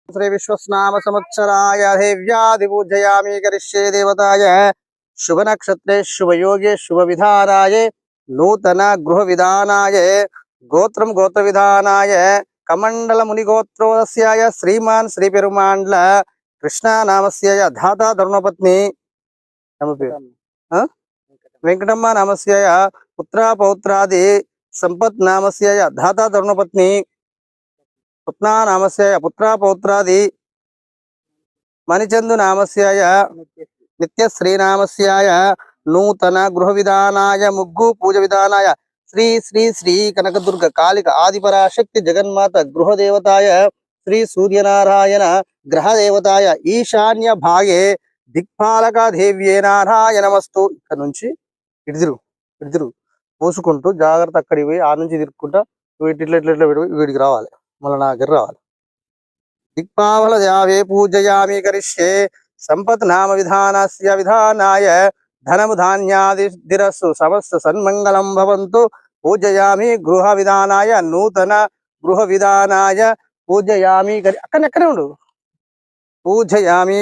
श्री विश्वस्नाम संवत्सराय देव्यादिपूजयामि करिष्ये देवताय शुभ नक्षत्रे शुभ योगे शुभ विधानाय नूतन गृह विधानाय गोत्रम गोत्र विधानाय कमंडल मुनि गोत्रोदस्याय श्रीमान श्री पेरुमांडल कृष्णा नामस्याय धाता धर्मपत्नी वेंकटम्मा नामस्याय पुत्र पौत्रादि संपत् नामस्याय धाता धर्मपत्नी पुत्ना नामस्याय पुत्र पौत्रादि मणिचंदु नामस्याय नित्यश्री नामस्याय नूतन गृह विधानाय मुग्गु पूज विधानाय श्री श्री श्री कनकदुर्ग कालिक आदिपराशक्ति जगन्माता गृह देवताय श्री सूर्यनारायण ग्रह देवताय ఈశాన్య భాగే దిక్పాలక దేవ్యే నారాయణమస్తు. ఇక్కడ నుంచి ఇడిదిరు పోసుకుంటూ జాగ్రత్త అక్కడికి పోయి ఆ నుంచి తిరుక్కుంటా ఇట్లా ఇట్లా ఇట్లా వీడికి రావాలి, మళ్ళీ నా దగ్గర రావాలి. దిక్పావల దేవే పూజయామి కరిష్యే సంపత్ నామ విధానస్య విధానాయ ధనము ధాన్యాదిరస్సు సమస్త సన్మంగళం భవంతు. పూజయామి గృహ విధానాయ నూతన గృహ విధానాయ పూజయామి అక్కడనే ఉండు పూజయామి